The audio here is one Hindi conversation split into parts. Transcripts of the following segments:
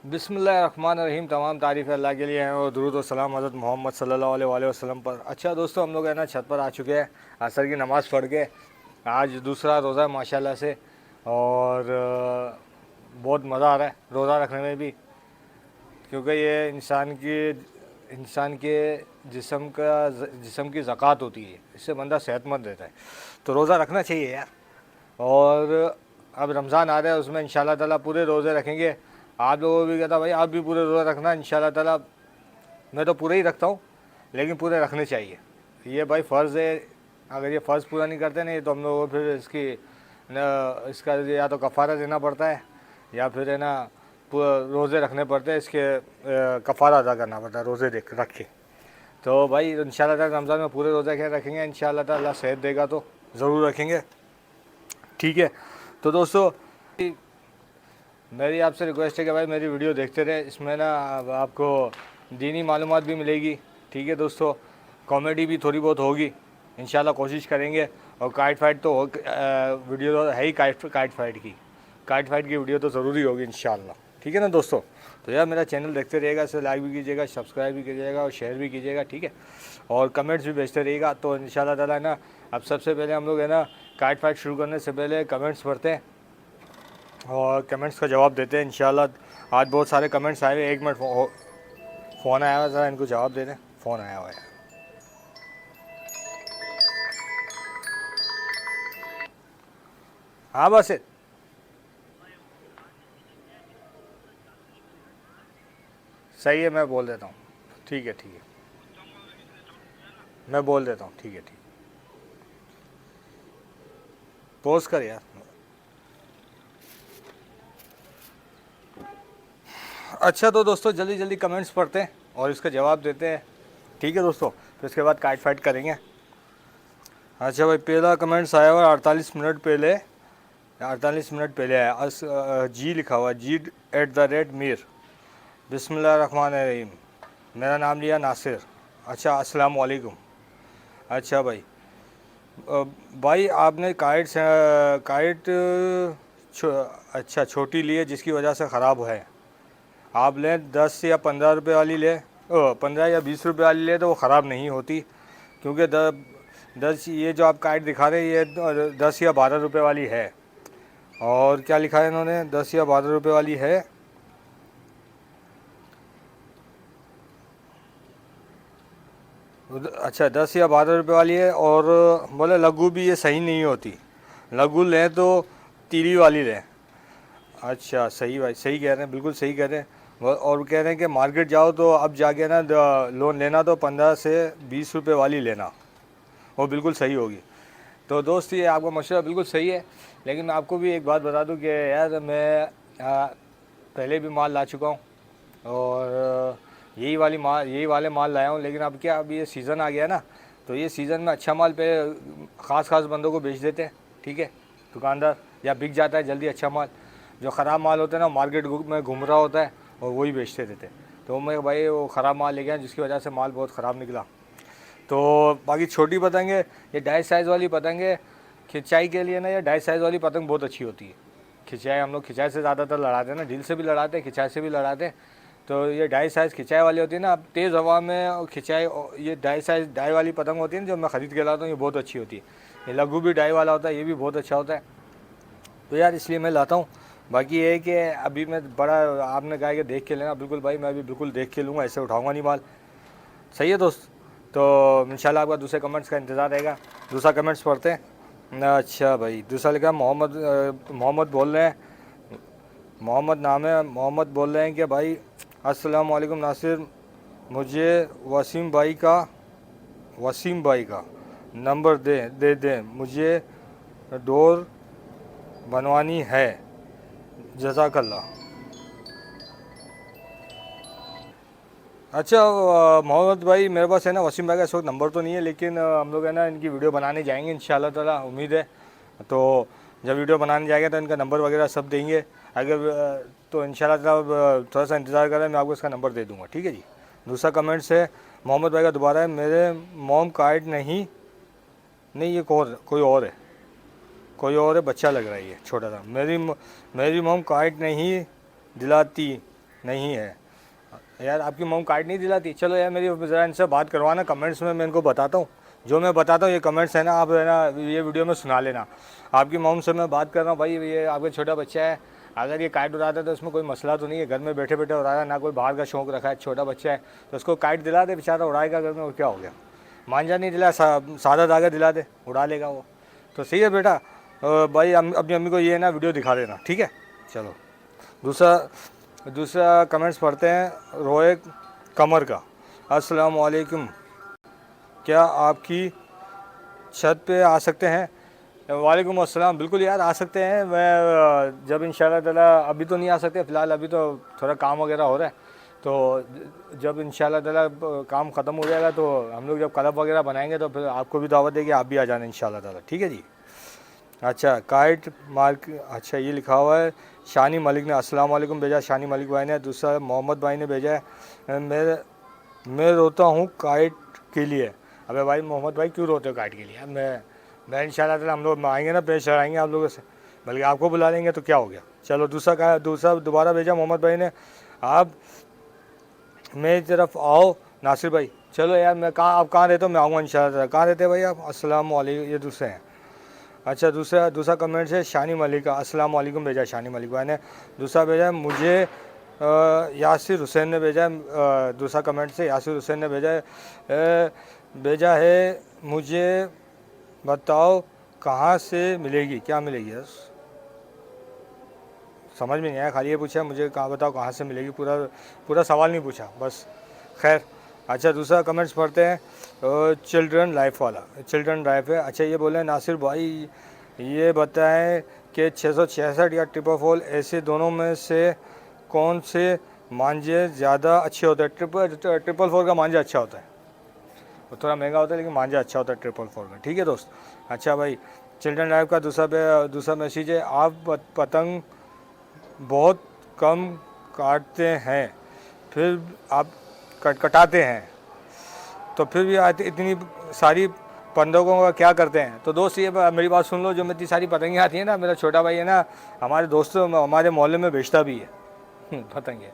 बिस्मिल्लाहिर्रहमानिर्रहीम। तमाम तारीफ़ अल्लाह के लिए हैं और दुरूद व सलाम हज़रत मोहम्मद सल्लल्लाहु अलैहि वसल्लम पर। अच्छा दोस्तों, हम लोग है ना छत पर आ चुके हैं असर की नमाज़ पढ़ के। आज दूसरा रोज़ा है माशाल्लाह से, और बहुत मज़ा आ रहा है रोज़ा रखने में भी, क्योंकि ये इंसान के जिस्म की ज़कात होती है, इससे बंदा सेहतमंद रहता है। तो रोज़ा रखना चाहिए यार। और अब रमज़ान आ रहा है, उसमें इंशाल्लाह ताला पूरे रोज़े रखेंगे। आप लोगों को भी कहता भाई आप भी पूरे रोज़ा रखना इंशाल्लाह ताला। मैं तो पूरे ही रखता हूँ, लेकिन पूरे रखने चाहिए। ये भाई फ़र्ज़ है। अगर ये फ़र्ज़ पूरा नहीं करते नहीं तो हम लोगों को फिर इसका या तो कफ़ारा देना पड़ता है, या फिर है ना रोज़े रखने पड़ते हैं, इसके कफ़ारा अदा करना पड़ता है रोज़े रख के। तो भाई इंशाल्लाह ताला रमज़ान में पूरे रोज़े क्या रखेंगे, इंशाल्लाह ताला अल्लाह सेहत देगा तो ज़रूर रखेंगे। ठीक है, तो दोस्तों मेरी आपसे रिक्वेस्ट है कि भाई मेरी वीडियो देखते रहे। इसमें ना आपको दीनी मालूमात भी मिलेगी। ठीक है दोस्तों, कॉमेडी भी थोड़ी बहुत होगी, इंशाल्लाह कोशिश करेंगे। और काइट फाइट तो वीडियो तो है ही, काइट फाइट की वीडियो तो ज़रूरी होगी इंशाल्लाह। ठीक है ना दोस्तों, तो यार मेरा चैनल देखते रहिएगा, इसे लाइक भी कीजिएगा, सब्सक्राइब भी कीजिएगा और शेयर भी कीजिएगा। ठीक है, और कमेंट्स भी भेजते रहिएगा। तो इंशाल्लाह ताला है ना, अब सबसे पहले हम लोग है ना काइट फाइट शुरू करने से पहले कमेंट्स पढ़ते हैं और कमेंट्स का जवाब देते हैं इंशाल्लाह। आज बहुत सारे कमेंट्स आए हुए। 1 मिनट, फ़ोन आया हुआ, ज़रा इनको जवाब दे दें। फ़ोन आया हुआ है। हाँ बस सही है, मैं बोल देता हूँ। ठीक है, मैं बोल देता हूँ। ठीक है, पोस्ट कर यार। अच्छा तो दोस्तों जल्दी जल्दी कमेंट्स पढ़ते हैं और इसका जवाब देते हैं। ठीक है दोस्तों, फिर इसके बाद काइट फाइट करेंगे। अच्छा भाई, पहला कमेंट्स आया हुआ 48 मिनट पहले आया। जी लिखा हुआ, जी@मीर। बिस्मिल्लाहिर्रहमानिर्रहीम। मेरा नाम लिया नासिर। अच्छा, अस्सलाम वालेकुम। अच्छा भाई, भाई आपने काइट अच्छा छोटी ली है जिसकी वजह से ख़राब है। आप लें 10 या 15 रुपये वाली ले, 15 या 20 रुपये वाली ले तो वो ख़राब नहीं होती, क्योंकि 10 ये जो आप काइट दिखा रहे हैं ये 10 या 12 रुपये वाली है। और क्या लिखा है इन्होंने, 10 या 12 रुपये वाली है। अच्छा, 10 या 12 रुपये वाली है। और बोले लघु भी ये सही नहीं होती, लघु लें तो तीली वाली लें। अच्छा सही भाई, सही कह रहे हैं, बिल्कुल सही कह रहे हैं। और कह रहे हैं कि मार्केट जाओ तो अब जाके ना लोन लेना तो 15 से 20 रुपये वाली लेना, वो बिल्कुल सही होगी। तो दोस्त ये आपका मशवरा बिल्कुल सही है, लेकिन मैं आपको भी एक बात बता दूं कि यार मैं पहले भी माल ला चुका हूँ, और यही वाले माल लाया हूँ। लेकिन अब क्या, अब ये सीज़न आ गया ना, तो ये सीज़न में अच्छा माल पे ख़ास बंदों को बेच देते हैं। ठीक है, दुकानदार, या बिक जाता है जल्दी अच्छा माल। जो ख़राब माल होता है ना, मार्केट में घूम रहा होता है और वही बेचते रहते हैं। तो मैं भाई वो ख़राब माल ले गया, जिसकी वजह से माल बहुत ख़राब निकला। तो बाकी छोटी पतंगे, ये 2.5 साइज़ वाली पतंगे खिंचाई के लिए ना, ये 2.5 साइज़ वाली पतंग बहुत अच्छी होती है। खिंचाई हम लोग खिंचाई से ज़्यादातर लड़ाते हैं ना, ढील से भी लड़ाते हैं, खिंचाई से भी लड़ाते हैं। तो ये 2.5 साइज़ खिंचाई वाली होती है ना, अब तेज़ हवा में और खिंचाई, ये 2.5 साइज़ डाई वाली पतंग होती है ना, जो मैं ख़रीद के लाता हूँ, ये बहुत अच्छी होती है। ये लघु भी डाई वाला होता है, ये भी बहुत अच्छा होता है। तो यार इसलिए मैं लाता हूँ। बाकी ये है कि अभी मैं बड़ा, आपने कहा कि देख के लेना, बिल्कुल भाई मैं भी बिल्कुल देख के लूँगा, ऐसे उठाऊँगा नहीं माल। सही है दोस्त, तो इंशाल्लाह आपका दूसरे कमेंट्स का इंतज़ार रहेगा। दूसरा कमेंट्स पढ़ते हैं। अच्छा भाई, दूसरा लिखा मोहम्मद बोल रहे हैं, मोहम्मद नाम है, मोहम्मद बोल रहे हैं कि भाई अस्सलाम वालेकुम नासिर, मुझे वसीम भाई का नंबर दे दें, मुझे डोर बनवानी है, जज़ाकल्लाह। अच्छा मोहम्मद भाई, मेरे पास है ना वसीम भाई का इस वक्त नंबर तो नहीं है, लेकिन हम लोग है ना इनकी वीडियो बनाने जाएंगे इंशाल्लाह ताला, उम्मीद है। तो जब वीडियो बनाने जाएंगे तो इनका नंबर वगैरह सब देंगे। अगर तो इंशाल्लाह ताला थोड़ा सा इंतज़ार करें, मैं आपको इसका नंबर दे दूँगा। ठीक है जी। दूसरा कमेंट से मोहम्मद भाई का दोबारा है, मेरे मोम कार्ड नहीं, ये कोई और है, बच्चा लग रहा है ये छोटा सा। मेरी मोम कार्ड नहीं दिलाती, नहीं है। यार आपकी मॉम कार्ड नहीं दिलाती? चलो यार मेरी ज़रा इनसे बात करवाना, कमेंट्स में मैं इनको बताता हूँ। जो मैं बताता हूँ ये कमेंट्स है ना, आप है ना ये वीडियो में सुना लेना। आपकी मॉम से मैं बात कर रहा हूँ, भाई ये आपका छोटा बच्चा है, अगर ये काइट उड़ाता है तो उसमें कोई मसला तो नहीं है, घर में बैठे बैठे उड़ा रहा है, ना कोई बाहर का शौक रखा है, छोटा बच्चा है तो उसको काइट दिला दे, बेचारा उड़ाएगा घर में, और क्या हो गया। मांझा नहीं दिला, सादा धागा दिला दे, उड़ा लेगा वो। तो सही है बेटा। भाई अपनी अम्मी को ये ना वीडियो दिखा देना, ठीक है। चलो दूसरा कमेंट्स पढ़ते हैं रोए कमर का। अस्सलाम वालेकुम, क्या आपकी छत पे आ सकते हैं? वालेकुम अस्सलाम, बिल्कुल यार आ सकते हैं। मैं जब इंशाल्लाह ताला, अभी तो नहीं आ सकते फ़िलहाल, अभी तो थोड़ा काम वगैरह हो रहा है, तो जब इंशाल्लाह ताला काम ख़त्म हो जाएगा तो हम लोग जब क्लब वगैरह बनाएंगे तो फिर आपको भी दावत देंगे, आप भी आ जाना इंशाल्लाह ताला, ठीक है जी। अच्छा काइट मार्क, अच्छा ये लिखा हुआ है शानी मलिक ने अस्सलाम वालेकुम भेजा, शानी मलिक भाई ने। दूसरा मोहम्मद भाई ने भेजा है, मैं रोता हूँ काइट के लिए। अबे भाई मोहम्मद भाई क्यों रोते हो काइट के लिए? मैं इंशाल्लाह ताला हम लोग आएंगे ना, पेश चढ़ाएंगे आप लोगों से, बल्कि आपको बुला लेंगे तो क्या हो गया। चलो दूसरा दोबारा भेजा मोहम्मद भाई ने, आप मेरी तरफ आओ नासिर भाई। चलो यार मैं आप कहाँ रहते हो, मैं आऊँगा इंशाल्लाह। कहाँ रहते हैं भाई आप? अस्सलाम वालेकुम, ये दूसरे हैं। अच्छा दूसरा कमेंट है शानी मलिक का, अस्सलाम वालेकुम भेजा शानी मलिक भाई ने। दूसरा भेजा है मुझे यासिर हुसैन ने भेजा है, दूसरा कमेंट से यासिर हुसैन ने भेजा है मुझे बताओ कहाँ से मिलेगी, क्या मिलेगी? यस समझ में नहीं आया, खाली ये पूछा मुझे कहाँ बताओ कहाँ से मिलेगी, पूरा सवाल नहीं पूछा बस, खैर। अच्छा दूसरा कमेंट्स पढ़ते हैं चिल्ड्रन लाइफ वाला, चिल्ड्रन लाइफ है। अच्छा ये बोले नासिर भाई ये बताएं कि 666 या ट्रिपल फोर ऐसे दोनों में से कौन से मांझे ज़्यादा अच्छे होते हैं? ट्रिपल फोर का मांझा अच्छा होता है, वो थोड़ा महंगा होता है लेकिन मांझा अच्छा होता है ट्रिपल फोर का, ठीक है दोस्त। अच्छा भाई चिल्ड्रन लाइफ का दूसरा मैसेज है, आप पतंग बहुत कम काटते हैं, फिर आप कटाते हैं, तो फिर भी इतनी सारी पतंगों का क्या करते हैं? तो दोस्त ये मेरी बात सुन लो, जो इतनी सारी पतंगें आती हैं ना, मेरा छोटा भाई है ना, हमारे दोस्तों हमारे मोहल्ले में बेचता भी है पतंगे,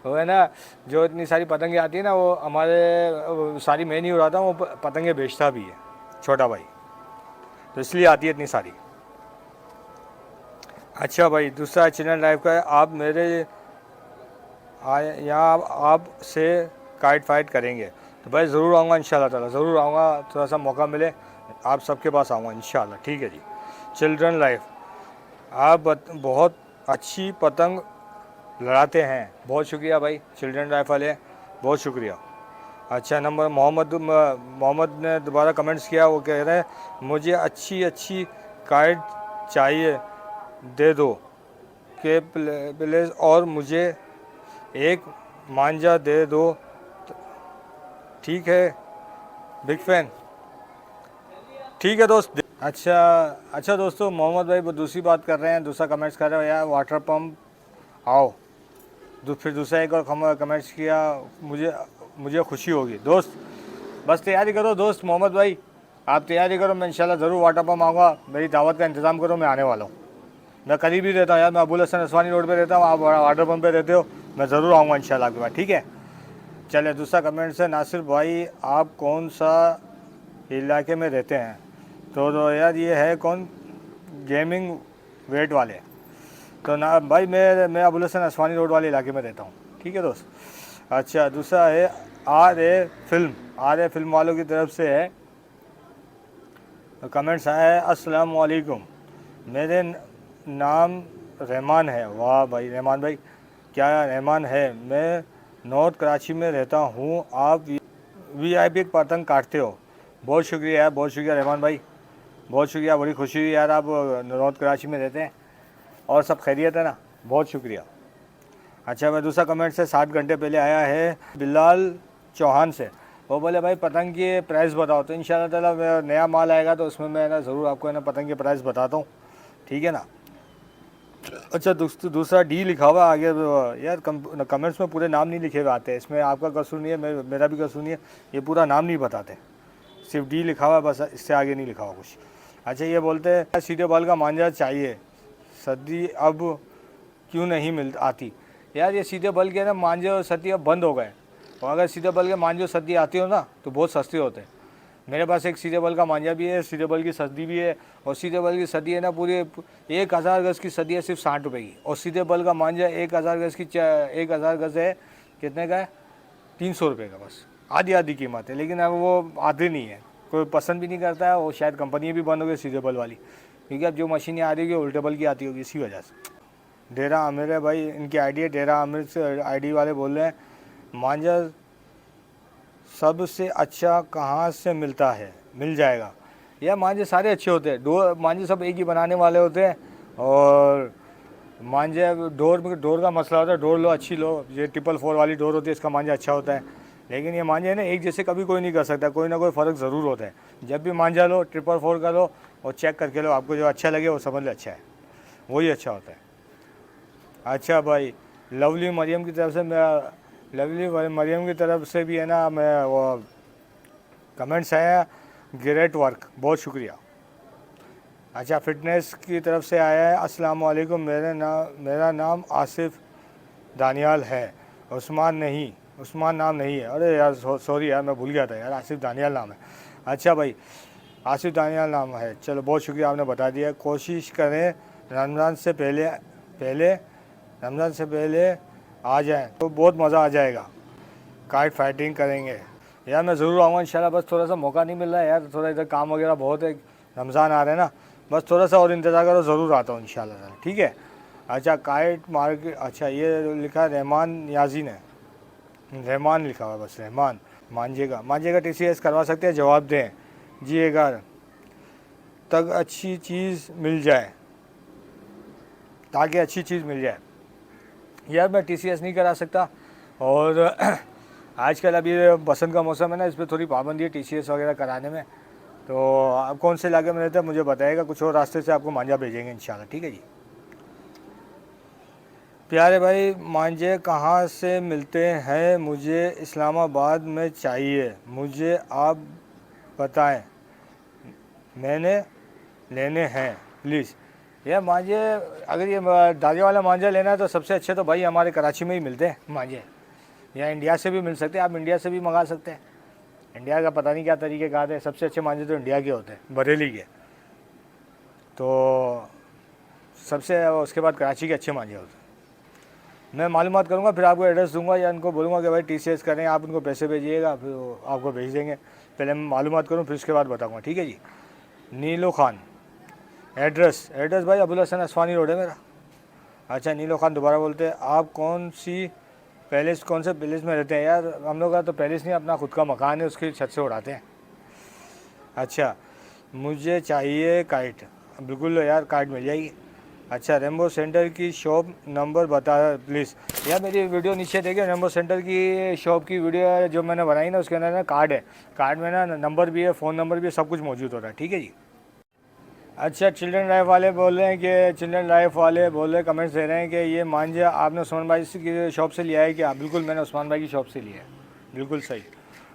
वो है ना, जो इतनी सारी पतंगें आती है ना, वो हमारे सारी मैं नहीं उड़ाता हूँ, वो पतंगे बेचता भी है छोटा भाई, तो इसलिए आती है इतनी सारी। अच्छा भाई दूसरा चिल्ड्रन लाइफ का है, आप मेरे यहाँ आप से काइट फाइट करेंगे? तो भाई ज़रूर आऊँगा इंशाल्लाह ताला, ज़रूर आऊँगा, थोड़ा सा मौका मिले आप सबके पास आऊँगा इंशाल्लाह, ठीक है जी। चिल्ड्रन लाइफ, आप बहुत अच्छी पतंग लड़ाते हैं, बहुत शुक्रिया भाई चिल्ड्रन लाइफ वाले, बहुत शुक्रिया। अच्छा नंबर मोहम्मद ने दोबारा कमेंट्स किया, वो कह रहे हैं मुझे अच्छी काइट चाहिए, दे दो के प्लेस, और मुझे एक मांझा दे दो, ठीक है बिग फैन, ठीक है दोस्त। अच्छा दोस्तों मोहम्मद भाई वो दूसरी बात कर रहे हैं, दूसरा कमेंट्स कर रहे हो यार वाटर पम्प आओ, फिर दूसरा एक और कमेंट्स किया, मुझे खुशी होगी। दोस्त बस तैयारी करो दोस्त, मोहम्मद भाई आप तैयारी करो, मैं इंशाल्लाह ज़रूर वाटर पम्प आऊँगा, मेरी दावत का इंतज़ाम करो, मैं आने वाला हूँ। मैं करीब ही रहता हूँ यार, मैं अबुल हसन असवानी रोड पे रहता हूँ, आप वाटर पम्प पे रहते हो, मैं ज़रूर आऊँगा इंशाल्लाह आपके पास, ठीक है। चलिए दूसरा कमेंट है नासिर भाई आप कौन सा इलाके में रहते हैं? तो यार ये है कौन, गेमिंग वेट वाले, तो ना भाई मैं अबुल हसन असवानी रोड वाले इलाके में रहता हूँ, ठीक है दोस्त। अच्छा दूसरा है आर ए फिल्म वालों की तरफ से है, कमेंट्स आया है अस्सलाम वालेकुम, मेरे नाम रहमान है। वाह भाई रहमान भाई, क्या रहमान है, मैं नॉर्थ कराची में रहता हूँ, आप VIP पतंग काटते हो? बहुत शुक्रिया यार, बहुत शुक्रिया रहमान भाई, बहुत शुक्रिया, बड़ी खुशी हुई यार आप नॉर्थ कराची में रहते हैं, और सब खैरियत है ना, बहुत शुक्रिया। अच्छा मैं दूसरा कमेंट से 60 घंटे पहले आया है बिलाल चौहान से, वो बोले भाई पतंग की प्राइस बताओ, तो इंशाल्लाह ताला नया माल आएगा तो उसमें मैं ना ज़रूर आपको है ना पतंग की प्राइस बताता हूँ, ठीक है ना। अच्छा दूसरा डी लिखा हुआ आगे यार, कमेंट्स में पूरे नाम नहीं लिखे हुए आते, इसमें आपका कसूर नहीं है, मेरा भी कसूर नहीं है, ये पूरा नाम नहीं बताते, सिर्फ डी लिखा हुआ बस, इससे आगे नहीं लिखा हुआ कुछ। अच्छा ये बोलते हैं सीधे बाल का मांझा चाहिए, सर्दी अब क्यों नहीं आती? यार ये सीधे बल के ना मांझे और सती अब बंद हो गए, और अगर सीधे बल के मांझे और सती आती हो ना तो बहुत सस्ते होते हैं। मेरे पास एक सीधे बल का मांझा भी है, सीधे बल की सदी भी है, और सीधे बल की सदी है ना पूरी 1000 गज़ की सदी है सिर्फ 60 रुपये की, और सीधे बल का मांझा 1000 गज़ की 1000 गज़ है, कितने का है, 300 रुपये का, बस आधी आधी कीमत है। लेकिन अब वो आते नहीं है, कोई पसंद भी नहीं करता है, और शायद कंपनी भी बंद हो गई सीधे बल वाली, क्योंकि अब जो मशीनें आ रही है उल्टे बल की आती होगी इसी वजह से। डेरा आमिर है भाई, इनकी आईडी है डेरा आमिर से, आईडी वाले बोल रहे हैं मांझा सबसे अच्छा कहाँ से मिलता है, मिल जाएगा। यार मांझे सारे अच्छे होते हैं, डोर मांझे सब एक ही बनाने वाले होते हैं, और मांझे डोर का मसला होता है, डोर लो अच्छी लो, ये 444 वाली डोर होती है, इसका मांझा अच्छा होता है। लेकिन ये मांझे ना एक जैसे कभी कोई नहीं कर सकता, कोई ना कोई फ़र्क ज़रूर होता है। जब भी मांझा लो 444 का लो और चेक करके लो, आपको जो अच्छा लगे वो समझ लो अच्छा है, वही अच्छा होता है। अच्छा भाई, लवली मरियम की तरफ से भी है ना, मैं वो कमेंट्स आया ग्रेट वर्क, बहुत शुक्रिया। अच्छा, फिटनेस की तरफ से आया है अस्सलाम वालेकुम, मेरा नाम आसिफ दानियाल है, उस्मान नाम नहीं है। अरे यार सॉरी यार, मैं भूल गया था यार, आसिफ दानियाल नाम है। अच्छा भाई, आसिफ दानियाल नाम है, चलो बहुत शुक्रिया आपने बता दिया। कोशिश करें रमज़ान से पहले आ जाएं तो बहुत मज़ा आ जाएगा, काइट फाइटिंग करेंगे। यार मैं ज़रूर आऊँगा इंशाल्लाह, बस थोड़ा सा मौका नहीं मिल रहा है यार, थोड़ा इधर काम वगैरह बहुत है, रमज़ान आ रहे हैं ना, बस थोड़ा सा और इंतज़ार करो, ज़रूर आता हूँ इंशाल्लाह, ठीक है। अच्छा, काइट मार्केट, अच्छा ये लिखा है रहमान याजी ने, रहमान लिखा हुआ है, बस रहमान। मांझे का TCS करवा सकते हैं, जवाब दें जी, अगर तक अच्छी चीज़ मिल जाए, ताकि अच्छी चीज़ मिल जाए। यार मैं TCS नहीं करा सकता, और आजकल अभी बसंत का मौसम है ना, इस पर थोड़ी पाबंदी है TCS वगैरह कराने में। तो आप कौन से इलाके में रहते हैं मुझे बताइएगा, कुछ और रास्ते से आपको मांझा भेजेंगे इंशाल्लाह, ठीक है जी। प्यारे भाई, मांझे कहाँ से मिलते हैं, मुझे इस्लामाबाद में चाहिए, मुझे आप बताएं, मैंने लेने हैं प्लीज़। यार मांझे, अगर ये दागे वाला मांझा लेना है तो सबसे अच्छे तो भाई हमारे कराची में ही मिलते हैं मांझे, या इंडिया से भी मिल सकते हैं, आप इंडिया से भी मंगा सकते हैं। इंडिया का पता नहीं क्या तरीके का है, सबसे अच्छे मांझे तो इंडिया के होते हैं, बरेली के, तो सबसे, उसके बाद कराची के अच्छे मांझे होते हैं। मैं मालूमात करूँगा, फिर आपको एड्रेस दूंगा, या उनको बोलूँगा कि भाई TCS करें, आप उनको पैसे भेजिएगा, फिर वो आपको भेज देंगे। पहले मैं मालूमात करूँ, फिर उसके बाद बताऊँगा, ठीक है जी। नीलो खान, एड्रेस भाई अबुल हसन असफानी रोड है मेरा। अच्छा, नीलो खान दोबारा बोलते हैं, आप कौन से पैलेस में रहते हैं? यार हम लोग का तो पैलेस नहीं, अपना खुद का मकान है, उसकी छत से उड़ाते हैं। अच्छा, मुझे चाहिए काइट, बिल्कुल यार काइट मिल जाएगी। अच्छा, रेम्बो सेंटर की शॉप नंबर बता प्लीज़। यार मेरी वीडियो नीचे देखिए, रेम्बो सेंटर की शॉप की वीडियो जो मैंने बनाई ना, उसके अंदर ना कार्ड है, कार्ड में ना नंबर भी है, फ़ोन नंबर भी है, सब कुछ मौजूद होता है, ठीक है जी। अच्छा, चिल्ड्रन लाइफ वाले बोल रहे हैं कि कमेंट्स दे रहे हैं कि ये मांझा आपने उस्मान भाई की शॉप से लिया है क्या? बिल्कुल, मैंने उस्मान भाई की शॉप से लिया है, बिल्कुल सही।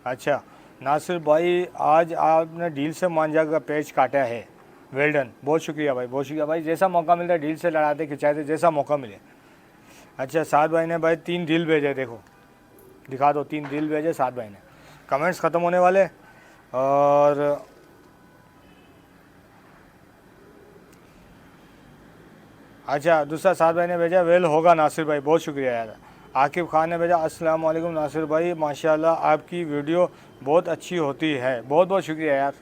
अच्छा, नासिर भाई आज आपने डील से मांझा का पेज काटा है, वेल डन, बहुत शुक्रिया भाई, जैसा मौका मिलता है डील से लड़ाते खिंचाते, जैसा मौका मिले। अच्छा, साद भाई ने भाई 3 डील भेजे, देखो दिखा दो, 3 डील भेजे साद भाई ने। कमेंट्स ख़त्म होने वाले, और अच्छा दूसरा साद भाई ने भेजा, वेल होगा नासिर भाई, बहुत शुक्रिया यार। आकिब खान ने भेजा, अस्सलाम वालेकुम नासिर भाई, माशाल्लाह आपकी वीडियो बहुत अच्छी होती है, बहुत बहुत शुक्रिया यार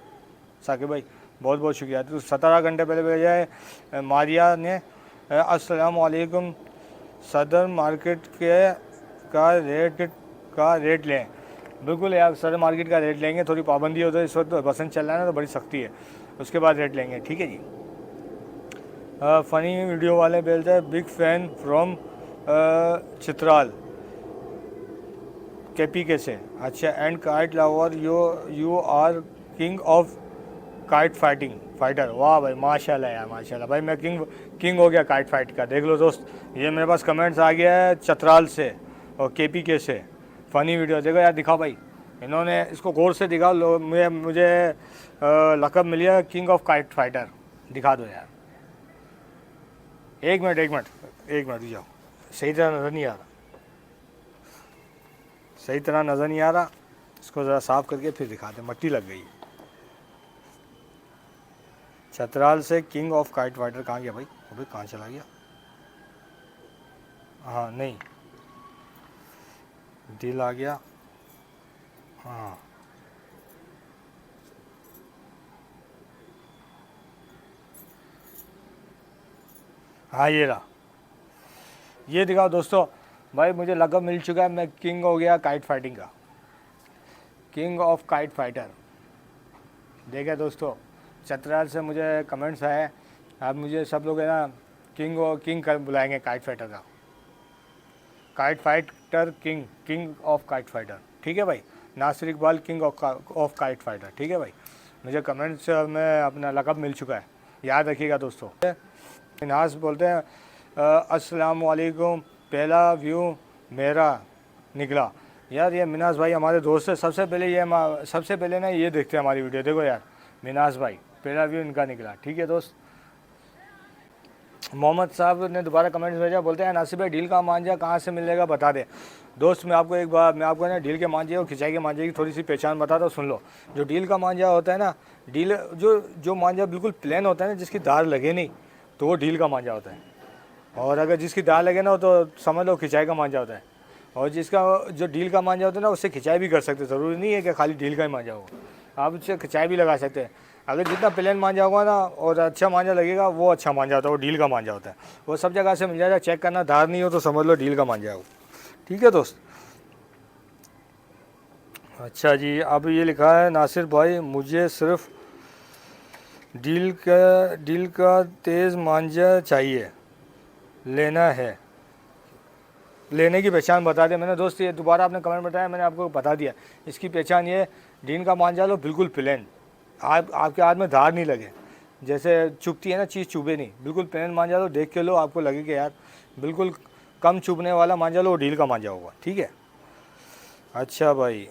साकिब भाई, बहुत बहुत शुक्रिया। तो 17 घंटे पहले भेजा है मारिया ने, अस्सलाम वालेकुम, सदर मार्केट का रेट लें। बिल्कुल यार, सदर मार्केट का रेट लेंगे, थोड़ी पाबंदी हो तो इस वक्त बसंत चल रहा है ना, तो बड़ी सख्ती है, उसके बाद रेट लेंगे, ठीक है जी। फ़नी वीडियो वाले बोलते हैं, big fan from Chitral KPK से। अच्छा, and kite lover, you are king of kite fighter. वाह भाई, माशाल्लाह यार, माशाल्लाह भाई, मैं किंग हो गया काइट फाइट का। देख लो दोस्त, ये मेरे पास कमेंट्स आ गया है चित्राल से और KPK से। फ़नी वीडियो देखो यार, दिखाओ भाई, इन्होंने इसको गौर से दिखाओ, मुझे लक़ब मिल गया किंग ऑफ काइट फाइटर, दिखा दो यार। एक मिनट जाओ, सही तरह नज़र नहीं आ रहा, सही तरह नज़र नहीं आ रहा। इसको ज़रा साफ़ करके फिर दिखाते, मट्टी लग गई। चतराल से किंग ऑफ काइट फाइटर कहाँ गया भाई? अभी कहाँ चला गया? हाँ नहीं, दिल आ गया। हाँ हाँ ये रहा, ये दिखाओ दोस्तों। भाई मुझे लक़ब मिल चुका है, मैं किंग हो गया काइट फाइटिंग का, किंग ऑफ काइट फाइटर। देखा दोस्तों, चतराल से मुझे कमेंट्स आए, अब मुझे सब लोग है ना किंग कर बुलाएंगे काइट फाइटर का, kite fighter king, king of kite fighter. ठीक है भाई, Nasir Iqbal king of kite fighter. ठीक है भाई, मुझे कमेंट्स में अपना लक़ब मिल चुका है, याद रखिएगा दोस्तों। नाज बोलते हैं अस्सलाम वालेकुम, पहला व्यू मेरा निकला। यार ये मिनाज भाई हमारे दोस्त है, सबसे पहले ना ये देखते हैं हमारी वीडियो। देखो यार, मिनाज भाई पहला व्यू इनका निकला। ठीक है दोस्त। मोहम्मद साहब ने दोबारा कमेंट्स भेजा, बोलते हैं नासिर भाई ढील का मांझा कहाँ से मिलेगा बता दे। दोस्त मैं आपको ना ढील के मांझे और खिंचाई के मांझे की थोड़ी सी पहचान बताता हूँ, सुन लो। जो ढील का मांझा होता है ना, ढील जो मांझा बिल्कुल प्लेन होता है ना, जिसकी दार लगे नहीं, तो वो ढील का मांझा होता है। और अगर जिसकी दार लगे ना, तो समझ लो खिंचाई का मांझा होता है। और जिसका जो ढील का मांझा होता है ना, उससे खिंचाई भी कर सकते, ज़रूरी नहीं है कि खाली ढील का ही मांझा हो, आप उससे खिंचाई भी लगा सकते हैं। अगर जितना प्लेन मांझा होगा ना और अच्छा मांझा लगेगा, वो अच्छा मांझा होता है, वो ढील का मांझा होता है। वो सब जगह से मिल जाएगा, चेक करना, धार नहीं हो तो समझ लो ढील का मांझा है वो। ठीक है दोस्त। अच्छा जी, अब ये लिखा है नासिर भाई मुझे सिर्फ ढील का तेज़ मांझा चाहिए, लेना है, लेने की पहचान बता दें। मैंने दोस्त ये दोबारा आपने कमेंट बताया, मैंने आपको बता दिया। इसकी पहचान ये, ढील का मांझा लो बिल्कुल प्लेन, आपके हाथ में धार नहीं लगे, जैसे चुभती है ना चीज़, चुभे नहीं, बिल्कुल प्लेन मांझा लो, देख के लो, आपको लगे कि यार बिल्कुल कम चुभने वाला मांझा लो, ढील का मांझा होगा। ठीक है। अच्छा भाई,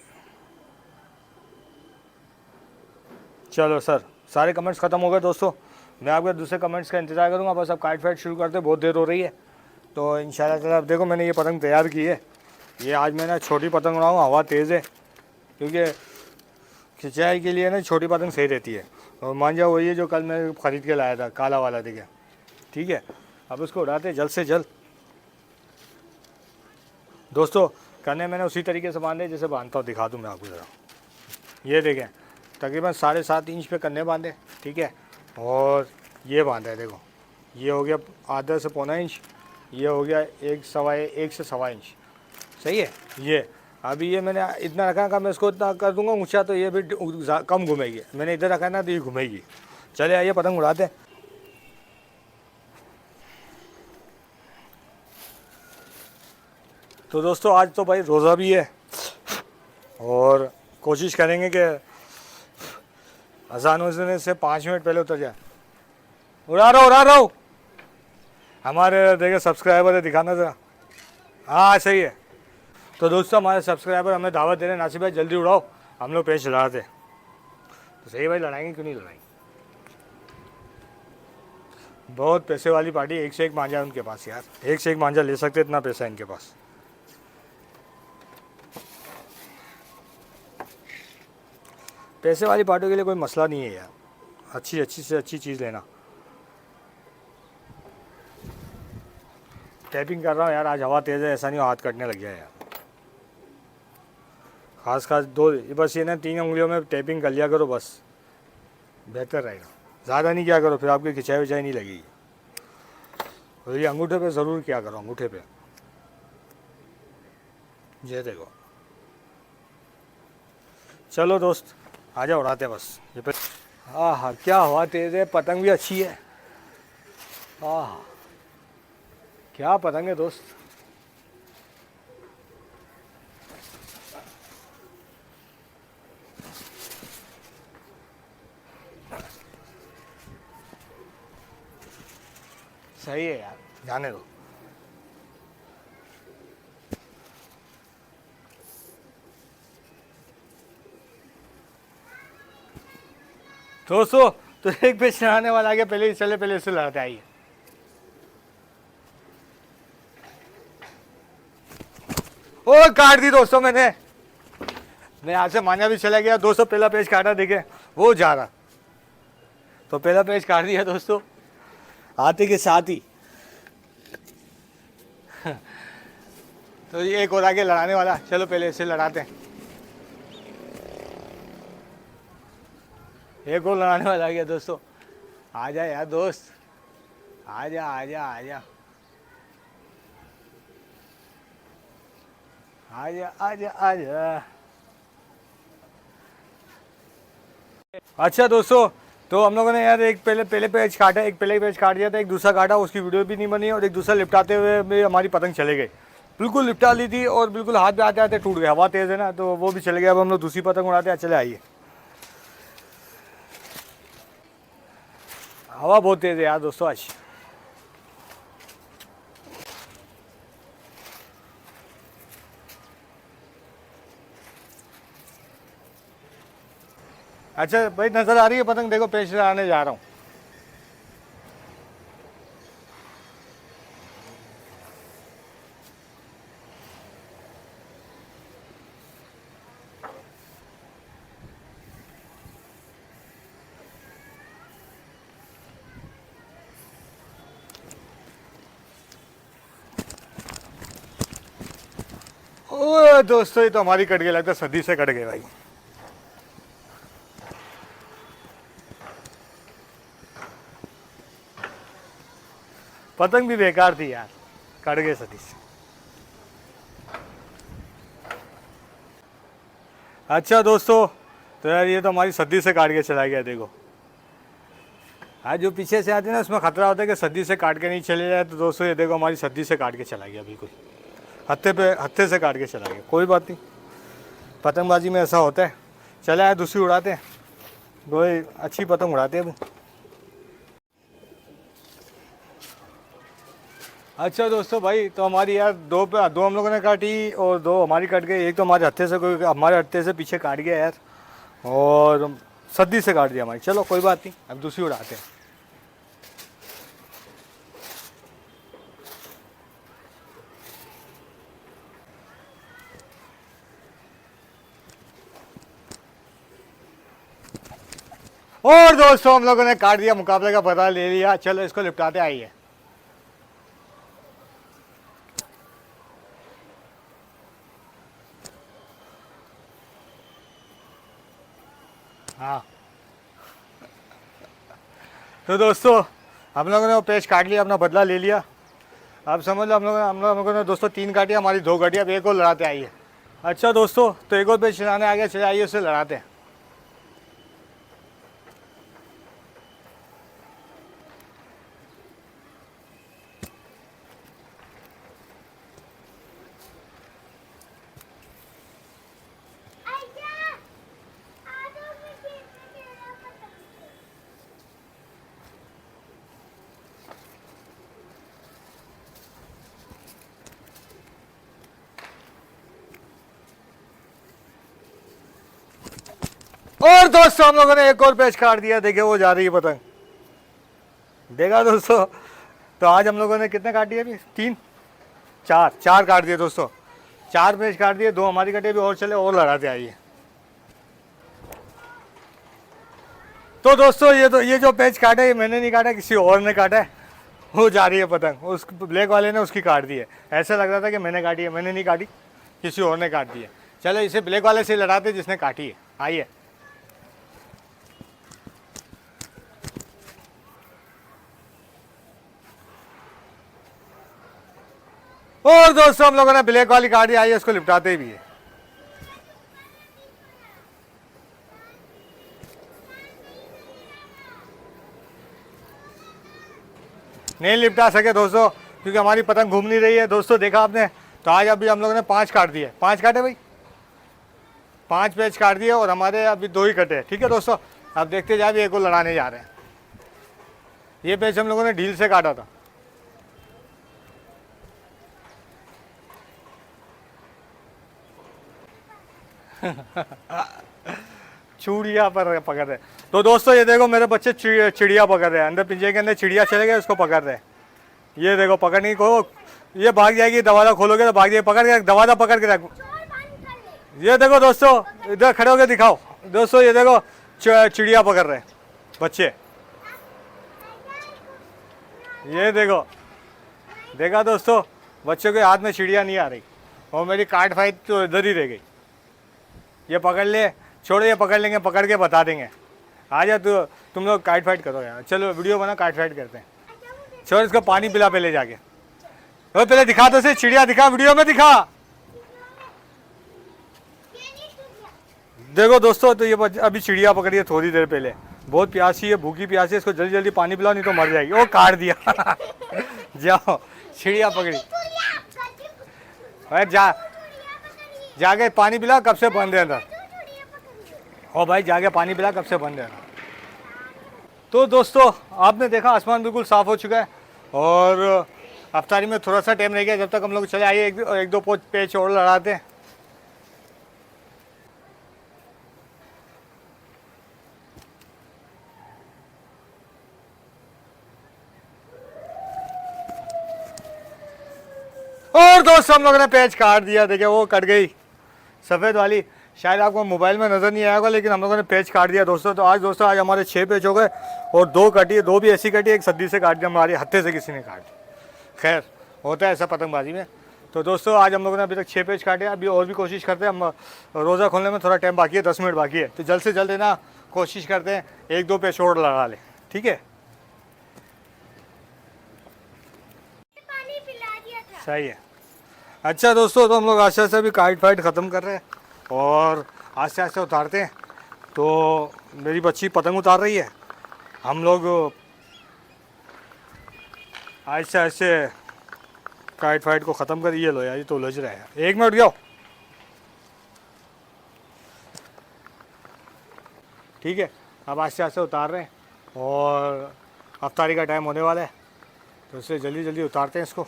चलो सर, सारे कमेंट्स ख़त्म हो गए दोस्तों। मैं आपके दूसरे कमेंट्स का इंतज़ार करूँगा, बस अब काइट फाइट शुरू करते, बहुत देर हो रही है। तो इंशाल्लाह ताला अब देखो, मैंने ये पतंग तैयार की है। ये आज मैं ना छोटी पतंग उड़ाऊँ, हवा तेज़ है, क्योंकि खिंचाई के लिए ना छोटी पतंग सही रहती है। और मांझा वही है जो कल मैं ख़रीद के लाया था, काला वाला देखा। ठीक है, अब उसको उड़ाते जल्द से जल्द दोस्तों। करने मैंने उसी तरीके से बांधे जैसे बांधता हूँ, दिखा दूँ मैं आपको ज़रा। ये देखें, तकरीबन 7.5 इंच पे करने बांधे। ठीक है, और ये बांधा है, देखो ये हो गया आधा से पौना इंच, ये हो गया 1 से सवा इंच। सही है। ये अभी ये मैंने इतना रखा कि मैं इसको इतना कर दूंगा ऊंचा, तो ये भी कम घूमेगी। मैंने इधर रखा ना, तो ये घूमेगी। चले आइए पतंग उड़ाते हैं। तो दोस्तों आज तो भाई रोज़ा भी है, और कोशिश करेंगे कि अज़ान होने से 5 मिनट पहले उतर जाए। उड़ा रहा हूँ। हमारे देखे सब्सक्राइबर है, दिखाना ज़रा। हाँ सही है। तो दोस्तों हमारे सब्सक्राइबर हमें दावत दे रहे हैं, नासिर भाई जल्दी उड़ाओ, हम लोग पेश लड़ाते। तो सही भाई, लड़ाएंगे क्यों नहीं लड़ाएंगे। बहुत पैसे वाली पार्टी, एक से एक मांझा है उनके पास यार, एक से एक मांझा ले सकते, इतना पैसा है इनके पास। पैसे वाली पार्टियों के लिए कोई मसला नहीं है यार, अच्छी से अच्छी चीज़ लेना। टैपिंग कर रहा हूँ यार, आज हवा तेज़ है, ऐसा नहीं हाथ कटने लग गया यार। खास दो, बस ये ना 3 उंगलियों में टैपिंग कर लिया करो, बस बेहतर रहेगा। ज़्यादा नहीं क्या करो, फिर आपकी खिंचाई विचाई नहीं लगेगी। और ये अंगूठे पे ज़रूर क्या करो, अंगूठे पे। ये देखो, चलो दोस्त आजा उड़ाते बस। ये पे हाँ, क्या हवा तेज़ है, पतंग भी अच्छी है। हाँ, क्या पतंग है दोस्त। सही है यार, जाने दो। दोस्तों तो एक पे चढ़ाने वाला आ गया, पहले इससे लड़ते आइए। ओ काट दी दोस्तों मैंने यहाँ से मान्या भी चला गया दोस्तों। पहला पेज काटा, देखे वो जा रहा, तो पहला पेज काट दिया दोस्तों आते के साथ ही। तो ये एक और आगे लड़ाने वाला, चलो पहले इसे लड़ाते हैं। एक और लड़ाने वाला आ गया दोस्तों। आ जा यार दोस्त, आजा आजा आजा आजा आजा आजा। अच्छा दोस्तों, तो हम लोगों ने यार एक पहले पेज काटा, एक पहले पेज काट दिया था, एक दूसरा काटा, उसकी वीडियो भी नहीं बनी और एक दूसरा लिपटाते हुए भी हमारी पतंग चले गई। बिल्कुल लिपटा ली थी और बिल्कुल हाथ पे आते आते टूट गया, हवा तेज़ है ना तो वो भी चले गया। अब हम लोग दूसरी पतंग उड़ाते हैं। चले आइए, हवा बहुत तेज़ है यार दोस्तों आज। अच्छा भाई, नज़र आ रही है पतंग? देखो पेश आने जा रहा हूँ। ओ दोस्तों, ये तो हमारी कट गई, लगता है सदी से कट गए भाई। पतंग भी बेकार थी यार, कट गए सदी से। अच्छा दोस्तों, तो यार ये तो हमारी सदी से काट के चला गया। देखो आज जो पीछे से आते हैं ना, उसमें खतरा होता है कि सदी से काट के नहीं चले जाए। तो दोस्तों ये देखो हमारी सदी से काट के चला गया, बिल्कुल हत्थे से काट के चला गया। कोई बात नहीं, पतंगबाजी में ऐसा होता है। चला है दूसरी उड़ाते हैं, कोई अच्छी पतंग उड़ाते हैं अभी। अच्छा दोस्तों भाई, तो हमारी यार दो हम लोगों ने काटी और दो हमारी कट गई। एक तो हमारे हत्थे से, कोई हमारे हत्थे से पीछे काट गया यार, और सदी से काट दिया हमारी। चलो कोई बात नहीं, अब दूसरी उड़ाते हैं। और दोस्तों हम लोगों ने काट दिया, मुकाबले का पता ले लिया। चलो इसको लिपटाते आइए। हाँ तो दोस्तों हम लोगों ने वो पेज काट लिया, अपना बदला ले लिया। अब समझ लो हम लोगों ने दोस्तों 3 काटी, हमारी 2 काटी। अब एक और लड़ाते आइए। अच्छा दोस्तों, तो एक और पेज चलाने आ गया, चले आइए उसे लड़ाते हैं। और दोस्तों हम लोगों ने एक और पेज काट दिया। देखिए वो जा रही है पतंग, देखा दोस्तों। तो आज हम लोगों ने कितने काट दिए अभी? 3 4 काट दिए दोस्तों। 4 पेज काट दिए, 2 हमारी कटे भी। और चले और लड़ाते आइए। तो दोस्तों ये जो पेज काटा ये मैंने नहीं काटा, किसी और ने काटा है। वो जा रही है पतंग, उस ब्लैक वाले ने उसकी काट दी है। ऐसा लग रहा था कि मैंने काटी है, मैंने नहीं काटी, किसी और ने काट दी है। चलो इसे ब्लैक वाले से लड़ाते जिसने काटी है। आइए। और दोस्तों हम लोगों ने ब्लैक वाली गाड़ी आई है, उसको लिपटाते भी है। नहीं लिपटा सके दोस्तों, क्योंकि हमारी पतंग घूम नहीं रही है दोस्तों। देखा आपने? तो आज अभी हम लोगों ने 5 काट दिए। 5 काटे भाई, 5 पेज काट दिए और हमारे अभी 2 ही कटे। ठीक है दोस्तों, अब देखते जाए, एक को लड़ाने जा रहे हैं। ये पेज हम लोगों ने ढील से काटा था। चूड़िया पर पकड़ रहे। तो दोस्तों ये देखो मेरे बच्चे चिड़िया पकड़ रहे हैं। अंदर पिंजरे के अंदर चिड़िया चले गए, उसको पकड़ रहे हैं। ये देखो पकड़ने को ये भाग जाएगी, दरवाजा खोलोगे तो भाग जाएगी, पकड़ के रख, दरवाजा पकड़ के रख। ये देखो दोस्तों, इधर खड़े होकर दिखाओ दोस्तों, ये देखो चिड़िया पकड़ रहे हैं बच्चे। ये देखो, देखा दोस्तों, बच्चों के हाथ में चिड़िया नहीं आ रही और मेरी काट फाइट तो इधर ही रह गई। ये पकड़ ले, छोड़ो, ये पकड़ लेंगे, पकड़ के बता देंगे। आ जा तू, तुम लोग काट फाइट करो यार, चलो वीडियो बना, काट फाइट करते हैं। छोड़, इसको पानी पिला पहले जाके। वो पहले दिखा तो से, चिड़िया दिखा, वीडियो में दिखा। देखो दोस्तों, तो ये अभी चिड़िया पकड़ी है थोड़ी देर पहले, बहुत प्यासी है, भूखी प्यासी है, इसको जल्दी जल्दी पानी पिलाओ नहीं तो मर जाएगी। वो काट दिया। जाओ, चिड़िया पकड़ी। भाई जाके पानी पिला, कब से बंद है अंदर। ओ भाई जाके पानी पिला, कब से बंद है। तो दोस्तों आपने देखा आसमान बिल्कुल साफ़ हो चुका है और अफ्तारी में थोड़ा सा टाइम रह गया, जब तक हम लोग चले आइए एक दो पेच और लड़ाते हैं। और दोस्तों हम लोगों ने पेच काट दिया, देखिए वो कट गई सफ़ेद वाली, शायद आपको मोबाइल में नज़र नहीं आएगा, लेकिन हम लोगों ने पेच काट दिया दोस्तों। तो आज हमारे 6 पेच हो गए और 2 कटी, 2 भी ऐसी कटी, एक सद्दी से काट दी, हमारे हत्थे से किसी ने काट दी। खैर होता है ऐसा पतंगबाजी में। तो दोस्तों आज हम लोगों ने अभी तक 6 पेच काटे, अभी और भी कोशिश करते हैं। हम रोज़ा खोलने में थोड़ा टाइम बाकी है, 10 मिनट बाकी है, तो जल्द से जल्द है ना कोशिश करते हैं 1-2 पेच और लगा लें, ठीक है। सही है। अच्छा दोस्तों, तो हम लोग आस्ते आस्ते अभी काट फाइट ख़त्म कर रहे हैं और आस्ते आस्ते उतारते हैं। तो मेरी बच्ची पतंग उतार रही है, हम लोग आस्ते आस्ते काट फाइट को ख़त्म कर। ये लो यार, ये तो उलझ रहा है, 1 मिनट जाओ, ठीक है। अब आस्ते आस्ते उतार रहे हैं और अफ्तारी का टाइम होने वाला है, तो इसलिए जल्दी जल्दी उतारते हैं इसको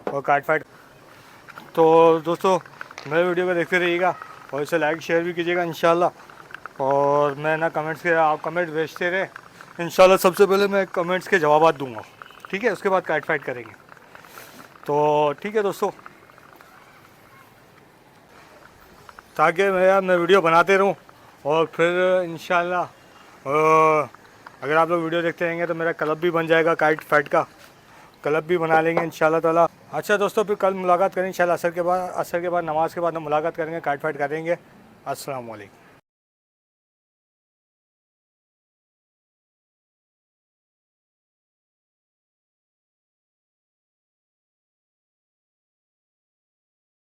और काट फाइट। तो दोस्तों मेरे वीडियो को देखते रहिएगा और इसे लाइक शेयर भी कीजिएगा इंशाल्लाह। और मैं ना कमेंट्स के, आप कमेंट भेजते रहे इंशाल्लाह, सबसे पहले मैं कमेंट्स के जवाब दूंगा, ठीक है। उसके बाद काट फाइट करेंगे। तो ठीक है दोस्तों, ताकि मैं वीडियो बनाते रहूं और फिर इंशाल्लाह अगर आप लोग वीडियो देखते रहेंगे तो मेरा क्लब भी बन जाएगा, काट फाइट का क्लब भी बना लेंगे इंशाल्लाह ताला। अच्छा दोस्तों, फिर कल मुलाकात करेंगे इंशाल्लाह, असर के बाद नमाज के बाद हम मुलाकात करेंगे, काट फाइट करेंगे। अस्सलाम वालेकुम।